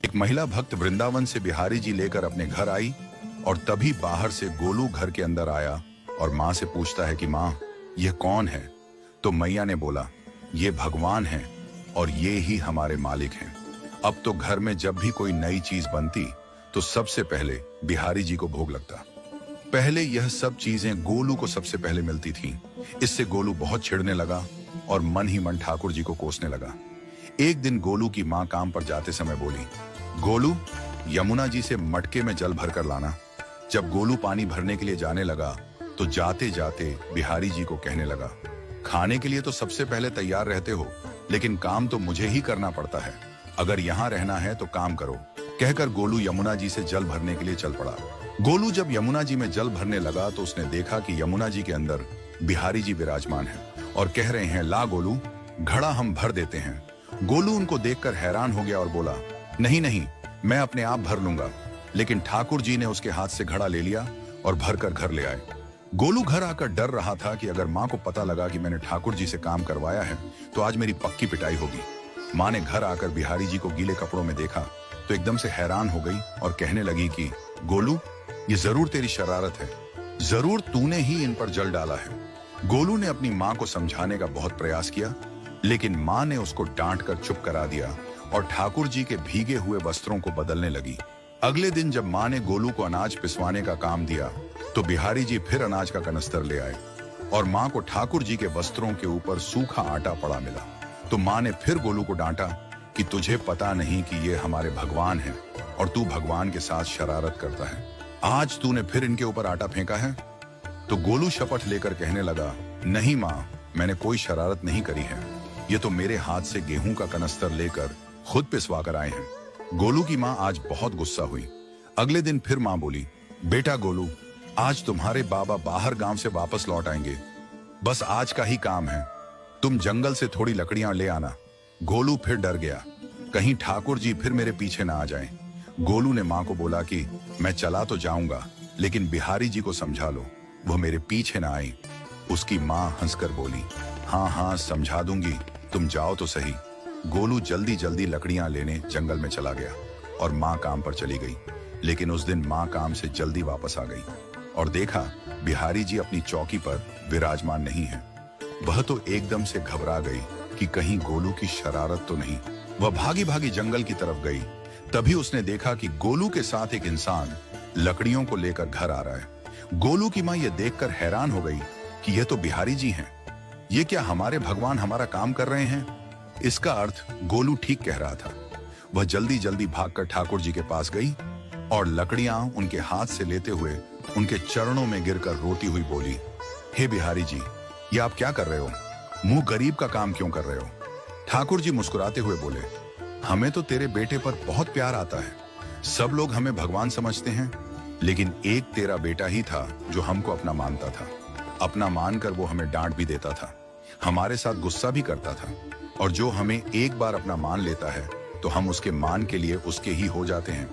एक महिला भक्त वृंदावन से बिहारी जी लेकर अपने घर आई और तभी बाहर से गोलू घर के अंदर आया और माँ से पूछता है कि माँ, यह कौन है? तो मैया ने बोला, ये भगवान हैं और ये ही हमारे मालिक हैं। अब तो घर में जब भी कोई नई चीज बनती तो सबसे पहले बिहारी जी को भोग लगता। पहले यह सब चीजें गोलू को सबसे पहले मिलती थीं। इससे गोलू बहुत चिढ़ने लगा और मन ही मन ठाकुर जी को कोसने लगा। एक दिन गोलू की माँ काम पर जाते समय बोली, गोलू, यमुना जी से मटके में जल भरकर लाना। जब गोलू पानी भरने के लिए जाने लगा तो जाते जाते बिहारी जी को कहने लगा, खाने के लिए तो सबसे पहले तैयार रहते हो, लेकिन काम तो मुझे ही करना पड़ता है। अगर यहाँ रहना है तो काम करो। कहकर गोलू यमुना जी से जल भरने के लिए चल पड़ा। गोलू जब यमुना जी में जल भरने लगा तो उसने देखा कि यमुना जी के अंदर बिहारी जी विराजमान हैं और कह रहे हैं, ला गोलू, घड़ा हम भर देते हैं। गोलू उनको देखकर हैरान हो गया और बोला, नहीं नहीं, मैं अपने आप भर लूंगा। लेकिन ठाकुर जी ने उसके हाथ से घड़ा ले लिया और भरकर घर ले आए। गोलू घर आकर डर रहा था कि अगर माँ को पता लगा कि मैंने ठाकुर जी से काम करवाया है तो आज मेरी पक्की पिटाई होगी। माँ ने घर आकर बिहारी जी को गीले कपड़ों में देखा तो एकदम से हैरान हो गई और कहने लगी कि गोलू, ये जरूर तेरी शरारत है, जरूर तूने ही इन पर जल डाला है। गोलू ने अपनी माँ को समझाने का बहुत प्रयास किया, लेकिन माँ ने उसको डांट कर चुप करा दिया और ठाकुर जी के भीगे हुए वस्त्रों को बदलने लगी। अगले दिन जब माँ ने गोलू को अनाज पिसवाने का काम दिया तो बिहारी जी फिर अनाज का कनस्तर ले आए और माँ को ठाकुर जी के वस्त्रों के ऊपर सूखा आटा पड़ा मिला। तो माँ ने फिर गोलू को डांटा कि तुझे पता नहीं कि ये हमारे भगवान हैं और तू भगवान के साथ शरारत करता है। आज तूने फिर इनके ऊपर आटा फेंका है। तो गोलू शपथ लेकर कहने लगा, नहीं माँ, मैंने कोई शरारत नहीं करी है। ये तो मेरे हाथ से गेहूं का कनस्तर लेकर खुद पिसवा कर आए हैं। गोलू की माँ आज बहुत गुस्सा हुई। अगले दिन फिर माँ बोली, बेटा गोलू, आज तुम्हारे बाबा बाहर गांव से वापस लौट आएंगे। बस आज का ही काम है, तुम जंगल से थोड़ी लकड़ियां ले आना। गोलू फिर डर गया, कहीं ठाकुर जी फिर मेरे पीछे ना आ जाएं। गोलू ने माँ को बोला कि मैं चला तो जाऊंगा, लेकिन बिहारी जी को समझा लो, वो मेरे पीछे ना आए। उसकी माँ हंसकर बोली, हाँ हाँ समझा दूंगी, तुम जाओ तो सही। गोलू जल्दी जल्दी लकड़ियां लेने जंगल में चला गया और माँ काम पर चली गई। लेकिन उस दिन माँ काम से जल्दी वापस आ गई और देखा बिहारी जी अपनी चौकी पर विराजमान नहीं है। वह तो एकदम से घबरा गई कि कहीं गोलू की शरारत तो नहीं। वह भागी भागी जंगल की तरफ गई। तभी उसने देखा कि गोलू के साथ एक इंसान लकड़ियों को लेकर घर आ रहा है। गोलू की माँ यह देखकर हैरान हो गई कि यह तो बिहारी जी हैं। ये क्या हमारे भगवान हमारा काम कर रहे हैं? इसका अर्थ गोलू ठीक कह रहा था। वह जल्दी जल्दी भागकर ठाकुर जी के पास गई और लकड़ियां उनके हाथ से लेते हुए उनके चरणों में गिरकर रोती हुई बोली, हे बिहारी जी, ये आप क्या कर रहे हो? मुंह गरीब का काम क्यों कर रहे हो? ठाकुर जी मुस्कुराते हुए बोले, हमें तो तेरे बेटे पर बहुत प्यार आता है। सब लोग हमें भगवान समझते हैं, लेकिन एक तेरा बेटा ही था जो हमको अपना मानता था। अपना मानकर वो हमें डांट भी देता था, हमारे साथ गुस्सा भी करता था, और जो हमें एक बार अपना मान लेता है तो हम उसके मान के लिए उसके ही हो जाते हैं।